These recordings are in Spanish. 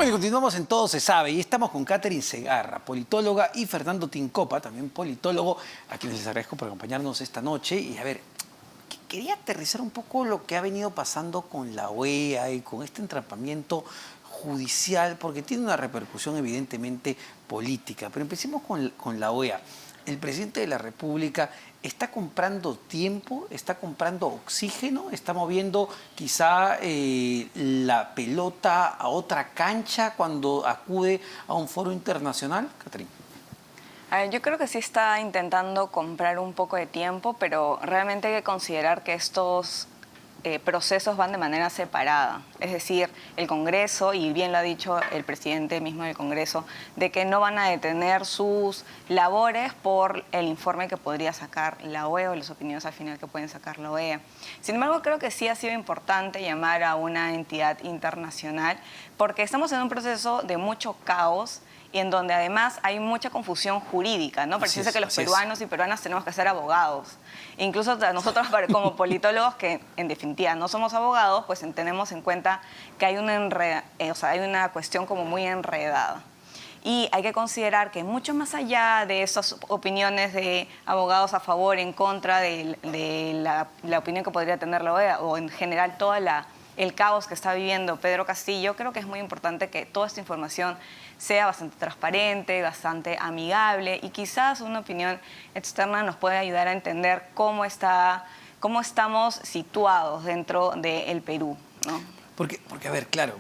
Bueno, continuamos en Todo se sabe y estamos con Catherine Segarra, politóloga, y Fernando Tincopa, también politólogo, a quienes les agradezco por acompañarnos esta noche. Y a ver, quería aterrizar un poco lo que ha venido pasando con la OEA y con este entrampamiento judicial, porque tiene una repercusión evidentemente política. Pero empecemos con la OEA. El presidente de la República está comprando tiempo, está comprando oxígeno, está moviendo quizá la pelota a otra cancha cuando acude a un foro internacional. Catherine. A ver, yo creo que sí está intentando comprar un poco de tiempo, pero realmente hay que considerar que estos procesos van de manera separada. Es decir, el Congreso, y bien lo ha dicho el presidente mismo del Congreso, de que no van a detener sus labores por el informe que podría sacar la OEA o las opiniones al final que pueden sacar la OEA. Sin embargo, creo que sí ha sido importante llamar a una entidad internacional porque estamos en un proceso de mucho caos y en donde además hay mucha confusión jurídica, ¿no? Parece que los peruanos y peruanas tenemos que ser abogados. Incluso nosotros como politólogos, que en definitiva no somos abogados, pues tenemos en cuenta que hay hay una cuestión como muy enredada. Y hay que considerar que mucho más allá de esas opiniones de abogados a favor, en contra de la opinión que podría tener la OEA, o en general todo el caos que está viviendo Pedro Castillo, creo que es muy importante que toda esta información sea bastante transparente, bastante amigable, y quizás una opinión externa nos puede ayudar a entender cómo estamos situados dentro del Perú, ¿no? Porque, a ver, claro,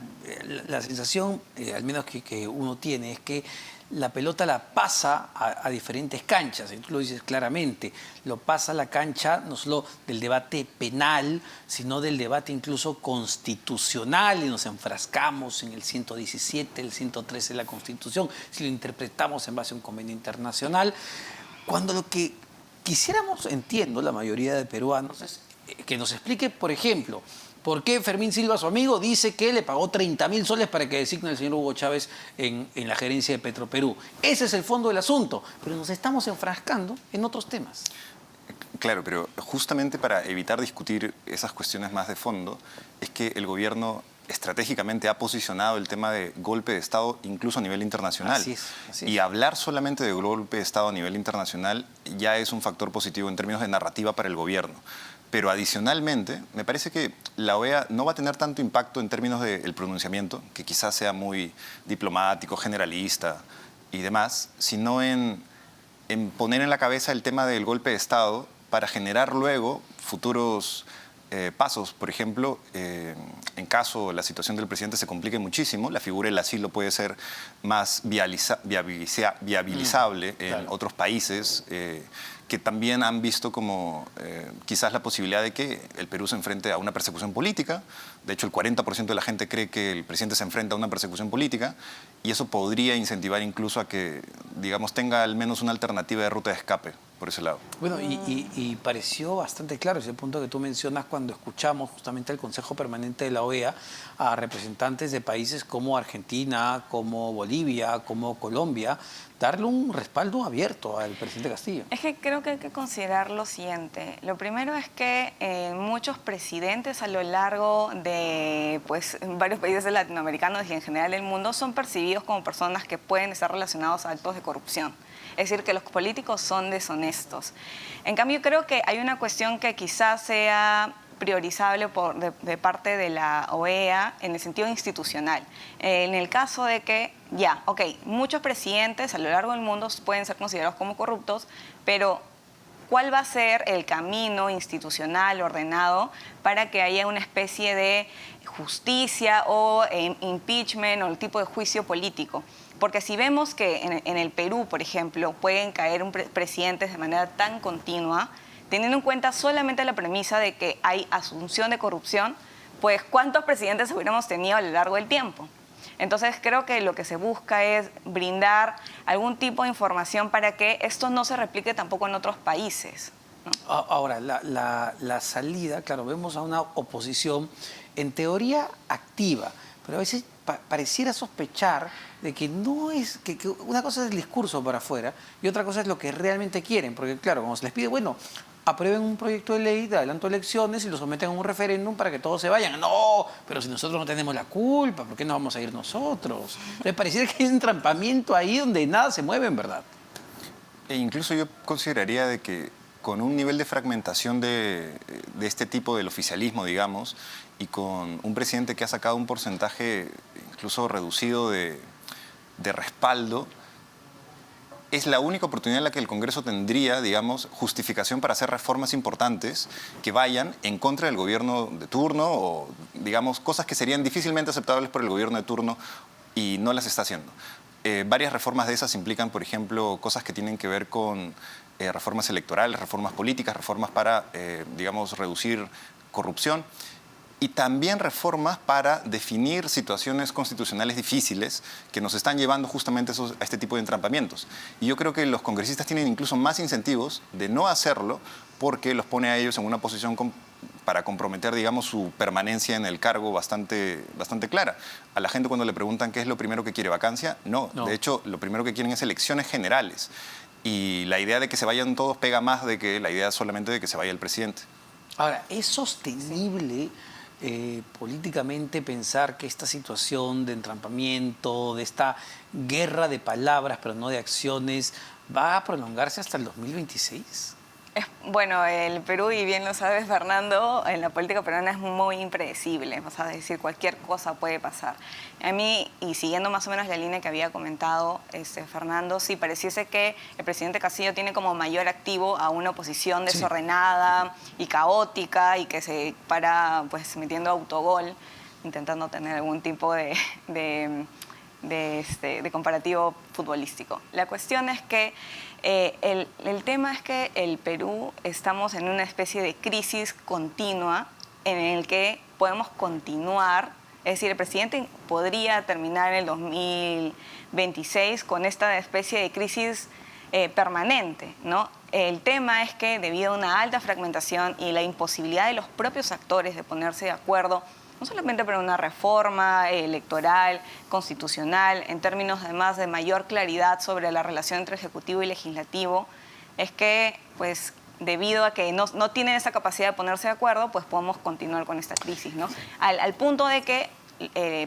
la sensación, al menos que uno tiene, es que la pelota la pasa a diferentes canchas, y tú lo dices claramente, lo pasa a la cancha no solo del debate penal, sino del debate incluso constitucional, y nos enfrascamos en el 117, el 113 de la Constitución, si lo interpretamos en base a un convenio internacional, cuando lo que quisiéramos, entiendo, la mayoría de peruanos, es que nos explique, por ejemplo, ¿por qué Fermín Silva, su amigo, dice que le pagó 30.000 soles para que designe al señor Hugo Chávez en la gerencia de Petroperú? Ese es el fondo del asunto, pero nos estamos enfrascando en otros temas. Claro, pero justamente para evitar discutir esas cuestiones más de fondo, es que el gobierno estratégicamente ha posicionado el tema de golpe de Estado incluso a nivel internacional. Así es. Y hablar solamente de golpe de Estado a nivel internacional ya es un factor positivo en términos de narrativa para el gobierno. Pero adicionalmente, me parece que la OEA no va a tener tanto impacto en términos del pronunciamiento, que quizás sea muy diplomático, generalista y demás, sino en poner en la cabeza el tema del golpe de Estado para generar luego futuros pasos. Por ejemplo, en caso la situación del presidente se complique muchísimo, la figura del asilo puede ser más viabilizable en otros países que también han visto como quizás la posibilidad de que el Perú se enfrente a una persecución política. De hecho, el 40% de la gente cree que el presidente se enfrenta a una persecución política, y eso podría incentivar incluso a que, digamos, tenga al menos una alternativa de ruta de escape por ese lado. Bueno, y pareció bastante claro ese punto que tú mencionas cuando escuchamos justamente al Consejo Permanente de la OEA a representantes de países como Argentina, como Bolivia, como Colombia, darle un respaldo abierto al presidente Castillo. Es que creo que hay que considerar lo siguiente. Lo primero es que muchos presidentes a lo largo de varios países latinoamericanos y en general del mundo son percibidos como personas que pueden estar relacionados a actos de corrupción. Es decir, que los políticos son deshonestos. En cambio, creo que hay una cuestión que quizás sea priorizable de parte de la OEA en el sentido institucional. En el caso de que, muchos presidentes a lo largo del mundo pueden ser considerados como corruptos, pero ¿cuál va a ser el camino institucional ordenado para que haya una especie de justicia o impeachment o el tipo de juicio político? Porque si vemos que en el Perú, por ejemplo, pueden caer presidentes de manera tan continua, teniendo en cuenta solamente la premisa de que hay asunción de corrupción, pues ¿cuántos presidentes hubiéramos tenido a lo largo del tiempo? Entonces creo que lo que se busca es brindar algún tipo de información para que esto no se replique tampoco en otros países, ¿no? Ahora, la salida, claro, vemos a una oposición en teoría activa, pero a veces pareciera sospechar de que no es, que una cosa es el discurso para afuera y otra cosa es lo que realmente quieren, porque claro, cuando se les pide, bueno, aprueben un proyecto de ley de adelanto de elecciones y lo someten a un referéndum para que todos se vayan. No, pero si nosotros no tenemos la culpa, ¿por qué no vamos a ir nosotros? Entonces pareciera que hay un entrampamiento ahí donde nada se mueve en verdad. E incluso yo consideraría de que con un nivel de fragmentación de este tipo del oficialismo, digamos, y con un presidente que ha sacado un porcentaje incluso reducido de respaldo, es la única oportunidad en la que el Congreso tendría, digamos, justificación para hacer reformas importantes que vayan en contra del gobierno de turno o, digamos, cosas que serían difícilmente aceptables por el gobierno de turno y no las está haciendo. Varias reformas de esas implican, por ejemplo, cosas que tienen que ver con reformas electorales, reformas políticas, reformas para, digamos, reducir corrupción. Y también reformas para definir situaciones constitucionales difíciles que nos están llevando justamente a este tipo de entrampamientos. Y yo creo que los congresistas tienen incluso más incentivos de no hacerlo porque los pone a ellos en una posición para comprometer, digamos, su permanencia en el cargo bastante clara. A la gente cuando le preguntan qué es lo primero que quiere, ¿vacancia? No. De hecho, lo primero que quieren es elecciones generales. Y la idea de que se vayan todos pega más de que la idea solamente de que se vaya el presidente. Ahora, ¿es sostenible políticamente pensar que esta situación de entrampamiento, de esta guerra de palabras pero no de acciones, va a prolongarse hasta el 2026? Bueno, el Perú, y bien lo sabes, Fernando, en la política peruana es muy impredecible. O sea, es decir, cualquier cosa puede pasar. A mí, y siguiendo más o menos la línea que había comentado Fernando, sí, pareciese que el presidente Castillo tiene como mayor activo a una oposición desordenada y caótica y que se para pues metiendo autogol, intentando tener algún tipo de comparativo futbolístico. La cuestión es que el tema es que el Perú estamos en una especie de crisis continua en el que podemos continuar, es decir, el presidente podría terminar en el 2026 con esta especie de crisis permanente, ¿no? El tema es que debido a una alta fragmentación y la imposibilidad de los propios actores de ponerse de acuerdo, no solamente para una reforma electoral, constitucional, en términos además de mayor claridad sobre la relación entre Ejecutivo y Legislativo, es que, pues, debido a que no tienen esa capacidad de ponerse de acuerdo, pues podemos continuar con esta crisis, ¿no? Al punto de que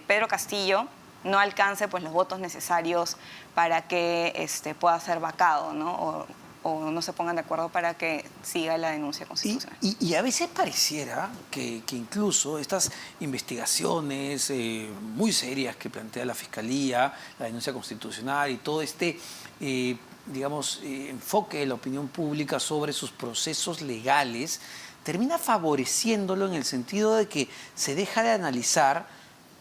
Pedro Castillo no alcance pues, los votos necesarios para que pueda ser vacado, ¿no? O no se pongan de acuerdo para que siga la denuncia constitucional. Y a veces pareciera que incluso estas investigaciones muy serias que plantea la Fiscalía, la denuncia constitucional y todo digamos, enfoque de la opinión pública sobre sus procesos legales, termina favoreciéndolo en el sentido de que se deja de analizar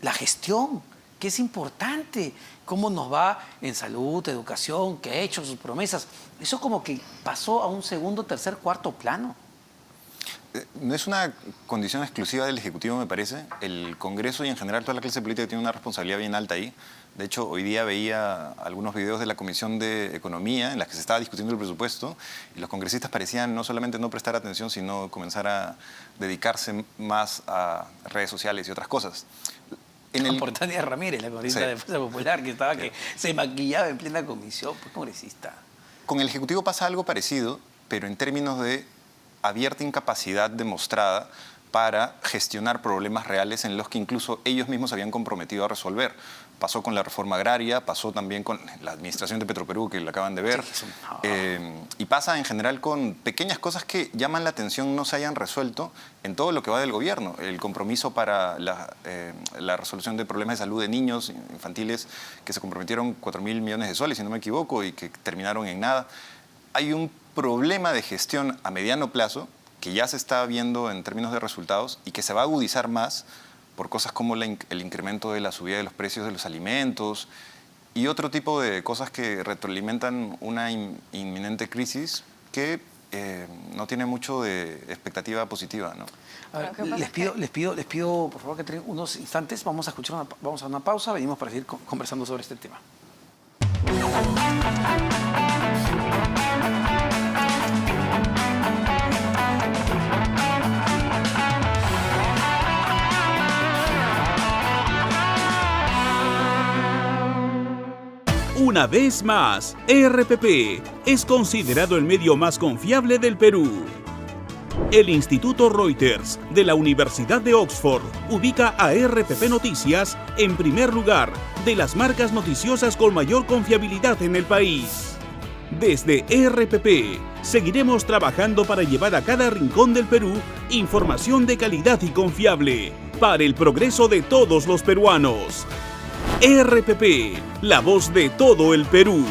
la gestión, que es importante, cómo nos va en salud, educación, qué ha hecho, sus promesas. Eso como que pasó a un segundo, tercer, cuarto plano. No es una condición exclusiva del Ejecutivo, me parece. El Congreso y en general toda la clase política tiene una responsabilidad bien alta ahí. De hecho, hoy día veía algunos videos de la Comisión de Economía en las que se estaba discutiendo el presupuesto y los congresistas parecían no solamente no prestar atención, sino comenzar a dedicarse más a redes sociales y otras cosas. Por Tania Ramírez, la congresista de Fuerza Popular, que se maquillaba en plena comisión, pues congresista. Con el Ejecutivo pasa algo parecido, pero en términos de abierta incapacidad demostrada para gestionar problemas reales en los que incluso ellos mismos se habían comprometido a resolver. Pasó con la reforma agraria, pasó también con la administración de Petroperú, que la acaban de ver, y pasa en general con pequeñas cosas que llaman la atención no se hayan resuelto en todo lo que va del gobierno. El compromiso para la resolución de problemas de salud de niños infantiles, que se comprometieron 4.000 millones de soles, si no me equivoco, y que terminaron en nada. Hay un problema de gestión a mediano plazo que ya se está viendo en términos de resultados y que se va a agudizar más por cosas como el incremento de la subida de los precios de los alimentos y otro tipo de cosas que retroalimentan una inminente crisis que no tiene mucho de expectativa positiva, ¿no? A ver, les pido, por favor, que tengan unos instantes. Vamos a una pausa, venimos para seguir conversando sobre este tema. Una vez más, RPP es considerado el medio más confiable del Perú. El Instituto Reuters de la Universidad de Oxford ubica a RPP Noticias en primer lugar de las marcas noticiosas con mayor confiabilidad en el país. Desde RPP seguiremos trabajando para llevar a cada rincón del Perú información de calidad y confiable para el progreso de todos los peruanos. RPP, la voz de todo el Perú.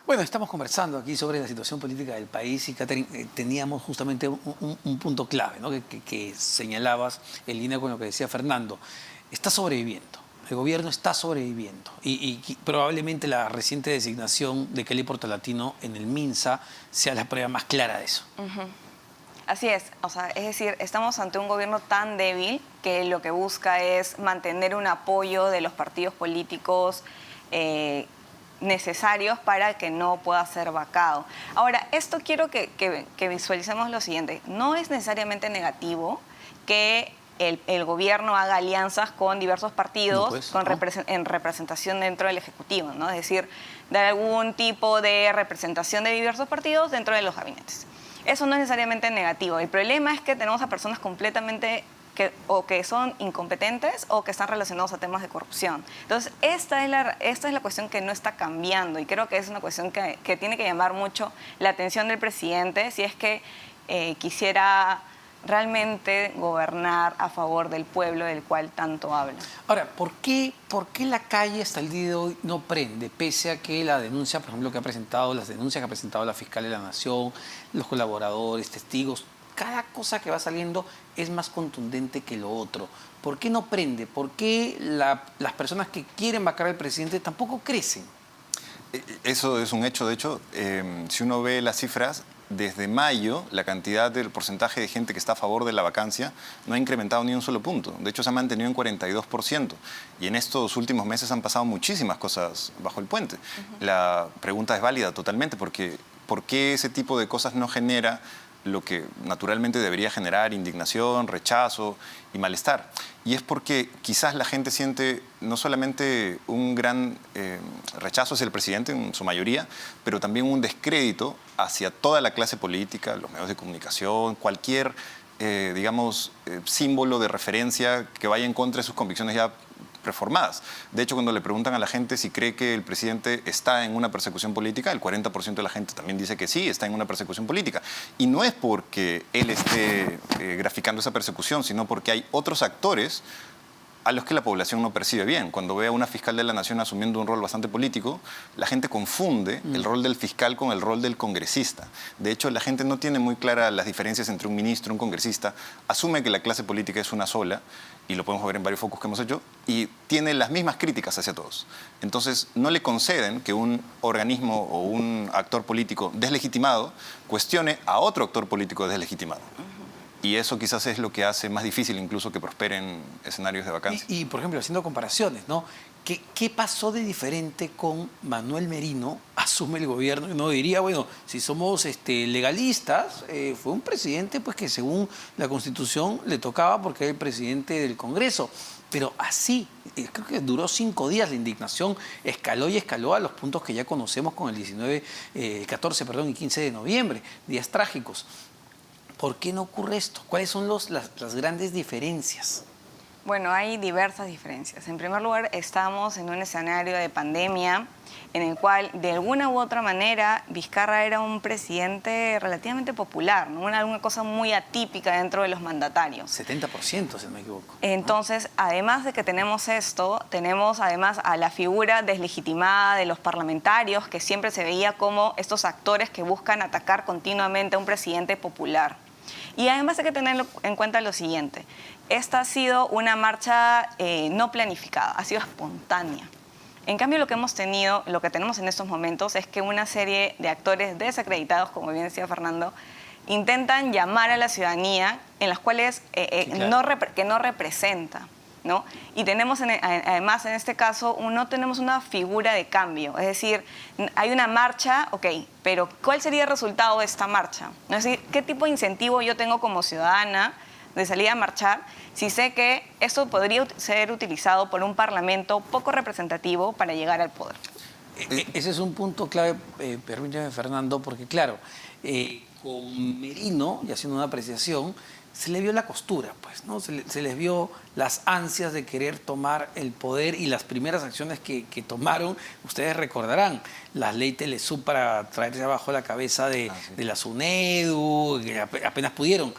Bueno, estamos conversando aquí sobre la situación política del país y, Catherine, teníamos justamente un punto clave, ¿no? que señalabas en línea con lo que decía Fernando. Está sobreviviendo, el gobierno está sobreviviendo y probablemente la reciente designación de Kelly Portolatino en el MINSA sea la prueba más clara de eso. Así es, es decir, estamos ante un gobierno tan débil que lo que busca es mantener un apoyo de los partidos políticos necesarios para que no pueda ser vacado. Ahora, esto quiero que visualicemos lo siguiente. No es necesariamente negativo que el gobierno haga alianzas con diversos partidos en representación dentro del Ejecutivo, ¿no? Es decir, dar algún tipo de representación de diversos partidos dentro de los gabinetes. Eso no es necesariamente negativo. El problema es que tenemos a personas completamente que son incompetentes o que están relacionados a temas de corrupción. Entonces, esta es la cuestión que no está cambiando y creo que es una cuestión que tiene que llamar mucho la atención del presidente si es que quisiera realmente gobernar a favor del pueblo del cual tanto habla. Ahora, ¿por qué la calle hasta el día de hoy no prende? Pese a que la denuncia, por ejemplo, las denuncias que ha presentado la fiscal de la Nación, los colaboradores, testigos, cada cosa que va saliendo es más contundente que lo otro. ¿Por qué no prende? ¿Por qué las personas que quieren vacar al presidente tampoco crecen? Eso es un hecho. De hecho, si uno ve las cifras, desde mayo la cantidad del porcentaje de gente que está a favor de la vacancia no ha incrementado ni un solo punto. De hecho, se ha mantenido en 42%. Y en estos últimos meses han pasado muchísimas cosas bajo el puente. La pregunta es válida totalmente, porque ¿por qué ese tipo de cosas no genera lo que naturalmente debería generar indignación, rechazo y malestar? Y es porque quizás la gente siente no solamente un gran rechazo hacia el presidente en su mayoría, pero también un descrédito hacia toda la clase política, los medios de comunicación, cualquier, símbolo de referencia que vaya en contra de sus convicciones ya preformadas. De hecho, cuando le preguntan a la gente si cree que el presidente está en una persecución política, el 40% de la gente también dice que sí, está en una persecución política. Y no es porque él esté graficando esa persecución, sino porque hay otros actores a los que la población no percibe bien. Cuando ve a una fiscal de la Nación asumiendo un rol bastante político, la gente confunde el rol del fiscal con el rol del congresista. De hecho, la gente no tiene muy claras las diferencias entre un ministro y un congresista, asume que la clase política es una sola, y lo podemos ver en varios focos que hemos hecho, y tiene las mismas críticas hacia todos. Entonces, no le conceden que un organismo o un actor político deslegitimado cuestione a otro actor político deslegitimado. Y eso quizás es lo que hace más difícil incluso que prosperen escenarios de vacancia. Y por ejemplo, haciendo comparaciones, ¿no? ¿Qué pasó de diferente con Manuel Merino? Asume el gobierno y uno diría, bueno, si somos legalistas, fue un presidente pues, que según la Constitución le tocaba porque era el presidente del Congreso. Pero así, creo que duró 5 días la indignación, escaló y escaló a los puntos que ya conocemos con el 14 y 15 de noviembre, días trágicos. ¿Por qué no ocurre esto? ¿Cuáles son las grandes diferencias? Bueno, hay diversas diferencias. En primer lugar, estamos en un escenario de pandemia en el cual, de alguna u otra manera, Vizcarra era un presidente relativamente popular, ¿no? Una cosa muy atípica dentro de los mandatarios. 70%, si no me equivoco. Entonces, además de que tenemos esto, tenemos además a la figura deslegitimada de los parlamentarios, que siempre se veía como estos actores que buscan atacar continuamente a un presidente popular. Y además hay que tener en cuenta lo siguiente. Esta ha sido una marcha no planificada, ha sido espontánea. En cambio, lo que tenemos en estos momentos es que una serie de actores desacreditados, como bien decía Fernando, intentan llamar a la ciudadanía en las cuales que no representa. ¿no? Y tenemos, además, en este caso, no tenemos una figura de cambio. Es decir, hay una marcha, ok, pero ¿cuál sería el resultado de esta marcha? Es decir, ¿qué tipo de incentivo yo tengo como ciudadana de salir a marchar si sé que esto podría ser utilizado por un parlamento poco representativo para llegar al poder? Ese es un punto clave, permíteme, Fernando, porque claro, con Merino, y haciendo una apreciación, se le vio la costura, pues, ¿no? Se les vio las ansias de querer tomar el poder y las primeras acciones que tomaron, ustedes recordarán, la ley Telesub para traerse abajo la cabeza de la SUNEDU, que apenas pudieron.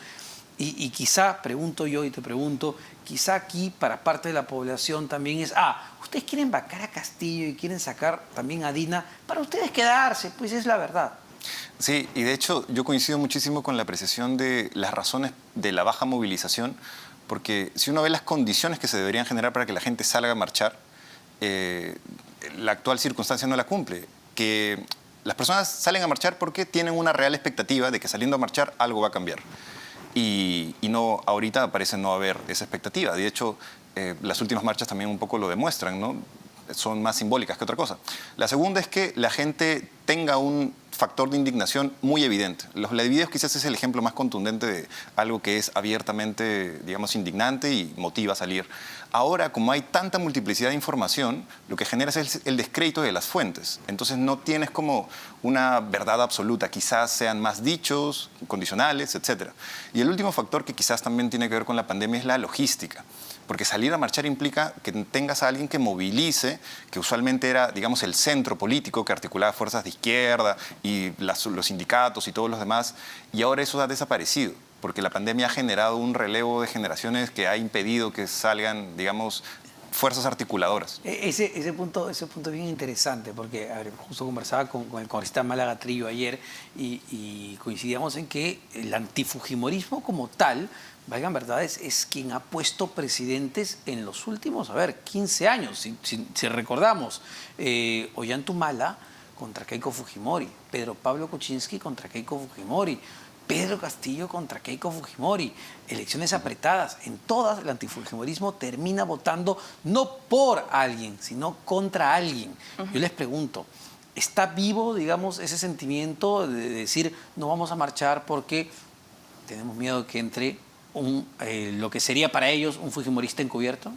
Y quizá, pregunto yo y te pregunto, quizá aquí para parte de la población también es, ustedes quieren vacar a Castillo y quieren sacar también a Dina para ustedes quedarse, pues es la verdad. Sí, y de hecho yo coincido muchísimo con la apreciación de las razones de la baja movilización, porque si uno ve las condiciones que se deberían generar para que la gente salga a marchar, la actual circunstancia no la cumple. Que las personas salen a marchar porque tienen una real expectativa de que saliendo a marchar algo va a cambiar. Y no, ahorita parece no haber esa expectativa. De hecho, las últimas marchas también un poco lo demuestran, ¿no? Son más simbólicas que otra cosa. La segunda es que la gente tenga un factor de indignación muy evidente. Los videos quizás es el ejemplo más contundente de algo que es abiertamente, digamos, indignante y motiva a salir. Ahora, como hay tanta multiplicidad de información, lo que genera es el descrédito de las fuentes. Entonces no tienes como una verdad absoluta. Quizás sean más dichos, condicionales, etc. Y el último factor que quizás también tiene que ver con la pandemia es la logística. Porque salir a marchar implica que tengas a alguien que movilice, que usualmente era, digamos, el centro político que articulaba fuerzas de izquierda y los sindicatos y todos los demás, y ahora eso ha desaparecido, porque la pandemia ha generado un relevo de generaciones que ha impedido que salgan, digamos, fuerzas articuladoras. Ese punto es bien interesante, porque a ver, justo conversaba con el congresista Málaga Trillo ayer y coincidíamos en que el antifujimorismo como tal, valgan verdades, es quien ha puesto presidentes en los últimos, 15 años. Si recordamos, Ollanta contra Keiko Fujimori, Pedro Pablo Kuczynski contra Keiko Fujimori, Pedro Castillo contra Keiko Fujimori, elecciones apretadas. En todas el antifujimorismo termina votando no por alguien, sino contra alguien. Yo les pregunto, ¿está vivo, digamos, ese sentimiento de decir no vamos a marchar porque tenemos miedo de que entre lo que sería para ellos un fujimorista encubierto?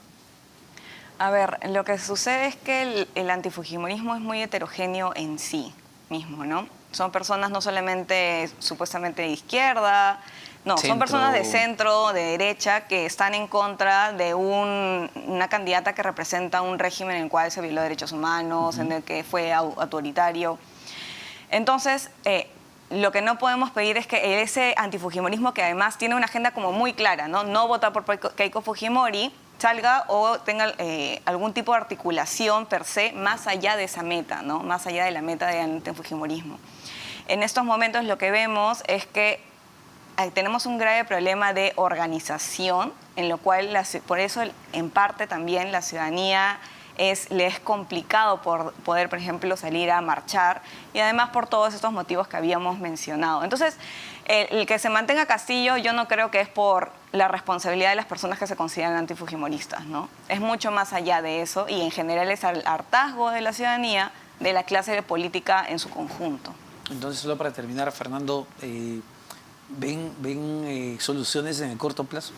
A ver, lo que sucede es que el antifujimorismo es muy heterogéneo en sí mismo, ¿no? Son personas no solamente supuestamente de izquierda, no, son personas de centro, de derecha, que están en contra de una candidata que representa un régimen en el cual se violó derechos humanos, en el que fue autoritario. Entonces, lo que no podemos pedir es que ese antifujimorismo, que además tiene una agenda como muy clara, no votar por Keiko Fujimori, salga o tenga algún tipo de articulación per se más allá de esa meta, ¿no? Más allá de la meta del antifujimorismo. En estos momentos lo que vemos es que tenemos un grave problema de organización, en lo cual, por eso en parte también la ciudadanía le es complicado poder, por ejemplo, salir a marchar, y además por todos estos motivos que habíamos mencionado. Entonces, el que se mantenga Castillo, yo no creo que es por la responsabilidad de las personas que se consideran antifujimoristas, ¿no? Es mucho más allá de eso, y en general es el hartazgo de la ciudadanía, de la clase política en su conjunto. Entonces, solo para terminar, Fernando, ¿ven soluciones en el corto plazo?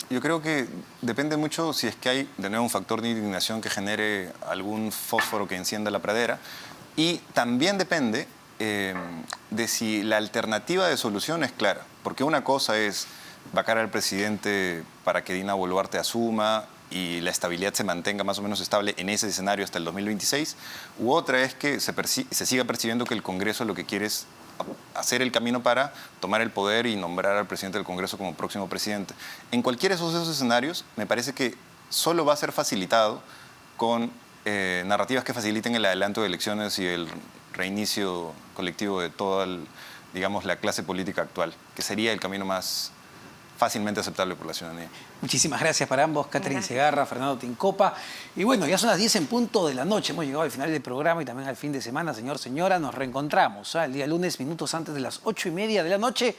Yo creo que depende mucho si es que hay, de nuevo, un factor de indignación que genere algún fósforo que encienda la pradera. Y también depende de si la alternativa de solución es clara. Porque una cosa es vacar al presidente para que Dina Boluarte asuma y la estabilidad se mantenga más o menos estable en ese escenario hasta el 2026. U otra es que se siga percibiendo que el Congreso lo que quiere es hacer el camino para tomar el poder y nombrar al presidente del Congreso como próximo presidente. En cualquiera de esos escenarios, me parece que solo va a ser facilitado con narrativas que faciliten el adelanto de elecciones y el reinicio colectivo de toda, digamos, la clase política actual, que sería el camino más fácilmente aceptable por la ciudadanía. Muchísimas gracias para ambos, Catherine Segarra, Fernando Tincopa. Y bueno, ya son las 10 en punto de la noche. Hemos llegado al final del programa y también al fin de semana. Señor, señora, nos reencontramos el día lunes, minutos antes de las 8:30 de la noche.